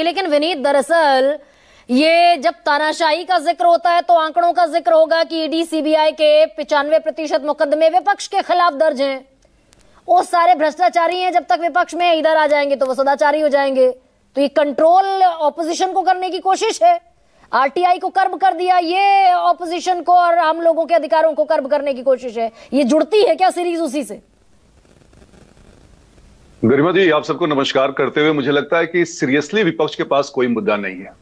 लेकिन विनीत, दरअसल ये जब तानाशाही का जिक्र होता है तो आंकड़ों का जिक्र होगा कि ईडी सीबीआई के 95% मुकदमे विपक्ष के खिलाफ दर्ज हैं। वो सारे भ्रष्टाचारी हैं, जब तक विपक्ष में इधर आ जाएंगे तो वो सदाचारी हो जाएंगे। तो ये कंट्रोल ऑपोजिशन को करने की कोशिश है। आरटीआई को कर्ब कर दिया, ये ऑपोजिशन को और आम लोगों के अधिकारों को कर्ब करने की कोशिश है। ये जुड़ती है क्या सीरीज उसी से? गरिमा जी, आप सबको नमस्कार करते हुए मुझे लगता है कि सीरियसली विपक्ष के पास कोई मुद्दा नहीं है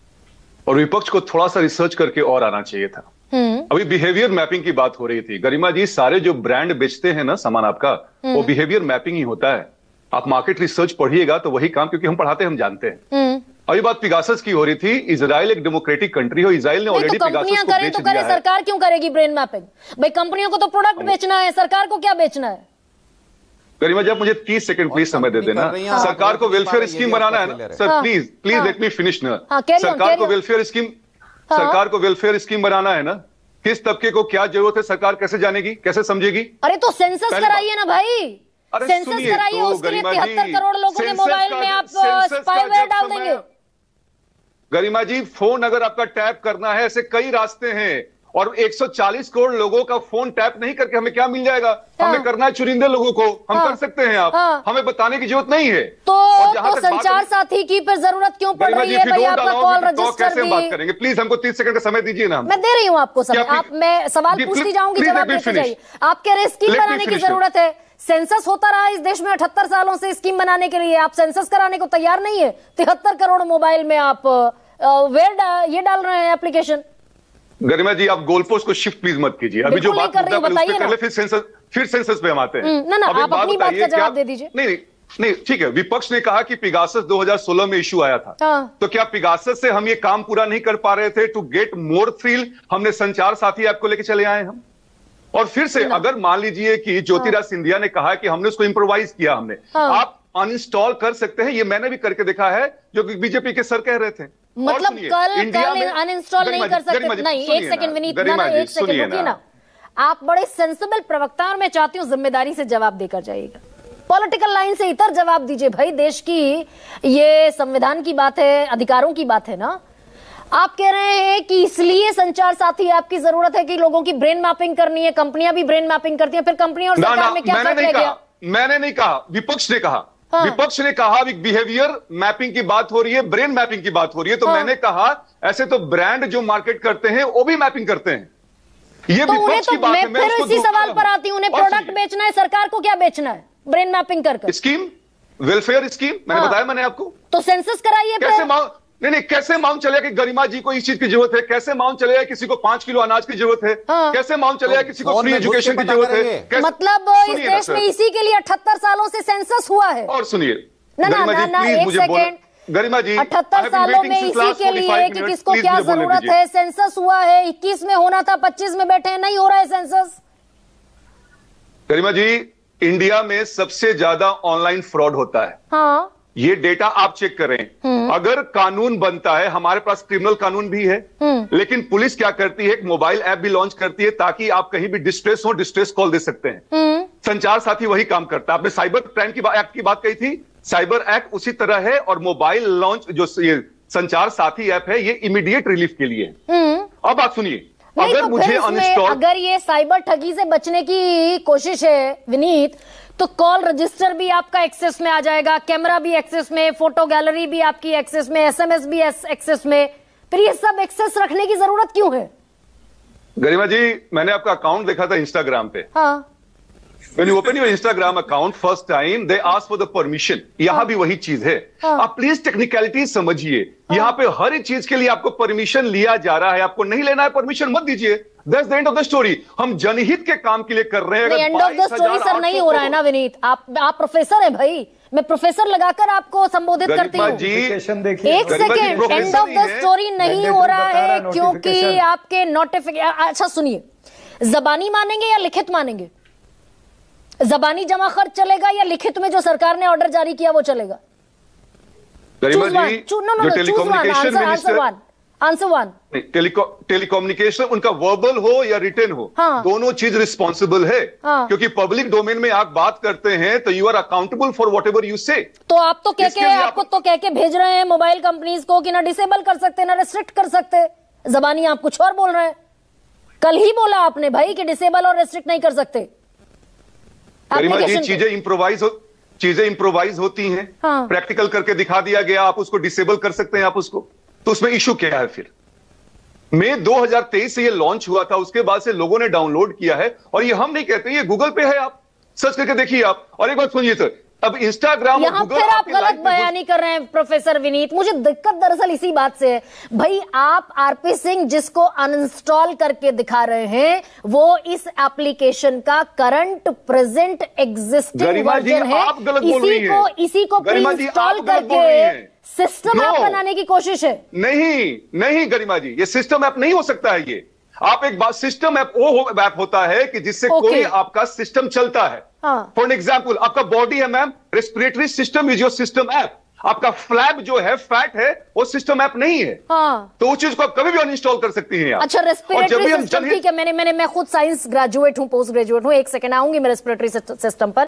और विपक्ष को थोड़ा सा रिसर्च करके और आना चाहिए था। अभी बिहेवियर मैपिंग की बात हो रही थी। गरिमा जी, सारे जो ब्रांड बेचते हैं ना सामान आपका, वो बिहेवियर मैपिंग ही होता है। आप मार्केट रिसर्च पढ़िएगा तो वही काम, क्योंकि हम पढ़ाते हैं, हम जानते हैं। अभी बात पिगासस की हो रही थी। इजराइल एक डेमोक्रेटिक कंट्री हो, इजराइल ने ऑलरेडी पिगासस को बेच दिया है। सरकार क्यों करेगी ब्रेन मैपिंग? भाई कंपनियों को तो प्रोडक्ट बेचना है, सरकार को क्या बेचना है? गरिमा जी, आप मुझे 30 सेकंड प्लीज समय दे देना। सरकार को वेलफेयर स्कीम बनाना है ना sir, please let me finish ना। सरकार को वेलफेयर स्कीम बनाना है ना। किस तबके को क्या जरूरत है सरकार कैसे जानेगी, कैसे समझेगी? अरे तो सेंसस कराइए ना भाई, सेंसस कराइए। उसके लिए 73 करोड़ लोगों के मोबाइल में आप स्पाईवेयर डाल देंगे। गरिमा जी, फोन अगर आपका टैप करना है, ऐसे कई रास्ते हैं और 140 करोड़ लोगों का फोन टैप नहीं करके हमें क्या मिल जाएगा? हमें करना है चुनिंदे लोगों को, हम कर सकते हैं। आप हमें बताने की जरूरत नहीं है। तो संचार साथी की पर जरूरत क्यों पड़ रही है भाई? आपका कॉल रजिस्टर कैसे बात करेंगे? प्लीज हमको 30 सेकंड का समय दीजिए ना। मैं दे रही हूँ आपको समय। आप, मैं सवाल पूछती जाऊंगी, जवाब देते जाइए। आपके लिए स्कीम बनाने की जरूरत है। सेंसस होता रहा इस देश में 78 सालों से स्कीम बनाने के लिए। आप सेंसस कराने को तैयार नहीं है। 73 करोड़ मोबाइल में आप ये डाल रहे हैं एप्लीकेशन। गरिमा जी, आप गोल पोस्ट को शिफ्ट प्लीज मत कीजिए। अभी जो बात कर रही है फिर सेंसस पे हम आते हैं। ना आप अपनी बात का जवाब दे दीजिए। नहीं ठीक है। विपक्ष ने कहा कि पिगासस 2016 में इशू आया था। तो क्या पिगासस से हम ये काम पूरा नहीं कर पा रहे थे? टू गेट मोर थ्रिल हमने संचार साथी ऐप को लेकर चले आए हम। और फिर से अगर मान लीजिए कि ज्योतिराज सिंधिया ने कहा कि हमने उसको इंप्रोवाइज किया, हमने, आप अनइंस्टॉल कर सकते हैं। ये मैंने भी करके देखा है, जो कि बीजेपी के सर कह रहे थे। मतलब कल अनइंस्टॉल नहीं कर सकते? नहीं, एक सेकंड विनीत, एक सेकंड रुकिए ना। आप बड़े सेंसिबल प्रवक्ता और मैं चाहती हूँ जिम्मेदारी से जवाब देकर जाइएगा। पॉलिटिकल लाइन से इतर जवाब दीजिए भाई। देश की ये संविधान की बात है, अधिकारों की बात है ना। आप कह रहे हैं कि इसलिए संचार साथी आपकी जरूरत है कि लोगों की ब्रेन मैपिंग करनी है। कंपनियां भी ब्रेन मैपिंग करती हैं, फिर कंपनियों और सरकार में क्या फर्क रह गया? मैंने नहीं कहा, विपक्ष ने कहा। विपक्ष ने कहा बिहेवियर मैपिंग की बात हो रही है, ब्रेन मैपिंग की बात हो रही है। तो मैंने कहा ऐसे तो ब्रांड जो मार्केट करते हैं वो भी मैपिंग करते हैं। ये तो विपक्ष की बात है। मैं फिर इसी सवाल पर आती हूं। उन्हें प्रोडक्ट बेचना है, सरकार को क्या बेचना है? ब्रेन मैपिंग करके स्कीम, वेलफेयर स्कीम मैंने बताया मैंने आपको। तो सेंसस कराइए। कैसे नहीं, कैसे मालूम चलेगा कि गरिमा जी को इस चीज की जरूरत है? कैसे मालूम चलेगा किसी को 5 किलो अनाज की जरूरत है? कैसे मालूम चलेगा किसी को फ्री एजुकेशन की जरूरत है? मतलब इस देश में इसी के लिए 78 सालों से सेंसस हुआ है। और सुनिए एक सेकेंड, गरिमा जी, 78 सालों में इसी के लिए कि किसको क्या जरूरत है। सेंसस हुआ है, 21 में होना था, 25 में बैठे हैं, नहीं हो रहा है सेंसस। गरिमा जी, इंडिया में सबसे ज्यादा ऑनलाइन फ्रॉड होता है। हाँ, ये डेटा आप चेक करें। अगर कानून बनता है, हमारे पास क्रिमिनल कानून भी है, लेकिन पुलिस क्या करती है, एक मोबाइल ऐप भी लॉन्च करती है ताकि आप कहीं भी डिस्ट्रेस हो, डिस्ट्रेस कॉल दे सकते हैं। संचार साथी वही काम करता है। आपने साइबर क्राइम की एक्ट की बात कही थी, साइबर एक्ट उसी तरह है। और मोबाइल लॉन्च जो ये संचार साथी ऐप है, ये इमीडिएट रिलीफ के लिए। अब आप सुनिए, अगर तो मुझे अनइंस्टॉल, अगर ये साइबर ठगी से बचने की कोशिश है विनीत, तो कॉल रजिस्टर भी आपका एक्सेस में आ जाएगा, कैमरा भी एक्सेस में, फोटो गैलरी भी आपकी एक्सेस में, एसएमएस भी एक्सेस में। फिर ये सब एक्सेस रखने की जरूरत क्यों है? गरिमा जी, मैंने आपका अकाउंट देखा था इंस्टाग्राम पे। हाँ। When you open your Instagram account first time, they ask for the permission. यहाँ भी वही चीज है। आप प्लीज टेक्निकलिटी समझिए। यहाँ पे हर एक चीज के लिए आपको परमिशन लिया जा रहा है। आपको नहीं लेना है परमिशन, मत दीजिए। That's the end of the story. हम जनहित के काम के लिए कर रहे हैं। End of the story sir नहीं हो रहा है ना विनीत। आप प्रोफेसर हैं भाई, मैं प्रोफेसर लगाकर आपको संबोधित करती हूँ। एक second, end of the story नहीं हो रहा है क्योंकि आपके नोटिफिकेशन। अच्छा सुनिए, जबानी मानेंगे या लिखित मानेंगे? जबानी जमा खर्च चलेगा या लिखित में जो सरकार ने ऑर्डर जारी किया वो चलेगा? Answer one. टेलीकम्युनिकेशन उनका वर्बल हो या रिटन हो, दोनों चीज रिस्पॉन्सिबल है। क्योंकि पब्लिक डोमेन में आप बात करते हैं तो you are accountable for whatever you say. तो आप तो आपको तो कह के भेज रहे हैं मोबाइल कंपनीज को कि ना डिसेबल कर सकते ना रिस्ट्रिक्ट कर सकते, जबानी आप कुछ और बोल रहे हैं। कल ही बोला आपने भाई कि डिसेबल और रिस्ट्रिक्ट नहीं कर सकते। गरिमा जी चीजें इंप्रोवाइज होती हैं, प्रैक्टिकल करके दिखा दिया गया, आप उसको डिसेबल कर सकते हैं आप उसको, तो उसमें इशू क्या है फिर? मई 2023 से ये लॉन्च हुआ था, उसके बाद से लोगों ने डाउनलोड किया है, और ये हम नहीं कहते, ये गूगल पे है, आप सर्च करके देखिए आप। और एक बात सुनिए सर, अब इंस्टाग्राम यहां फिर आप गलत बयानी कर रहे हैं प्रोफेसर विनीत। मुझे दिक्कत दरअसल इसी बात से है भाई, आप आरपी सिंह जिसको अनइंस्टॉल करके दिखा रहे हैं वो इस एप्लीकेशन का करंट प्रेजेंट एग्जिस्टिंग वर्जन है, इसी को प्री इंस्टॉल करके सिस्टम ऐप बनाने की कोशिश है। नहीं गरिमा जी, ये सिस्टम ऐप नहीं हो सकता है। ये आप एक बात, सिस्टम ऐप वो ऐप होता है कि जिससे कोई आपका सिस्टम चलता है। फॉर एग्जाम्पल, आपका बॉडी है ma'am, respiratory system is your system app. आपका फ्लैप जो है, फैट है, वो सिस्टम ऐप नहीं है। तो उस चीज को आप कभी भी अनइंस्टॉल कर सकती हैं। अच्छा, रेस्पिरेटरी सिस्टम ठीक है, मैं खुद साइंस ग्रेजुएट हूं, पोस्ट ग्रेजुएट हूं, एक सेकंड आऊंगी मैं रेस्पिरेटरी सिस्टम पर।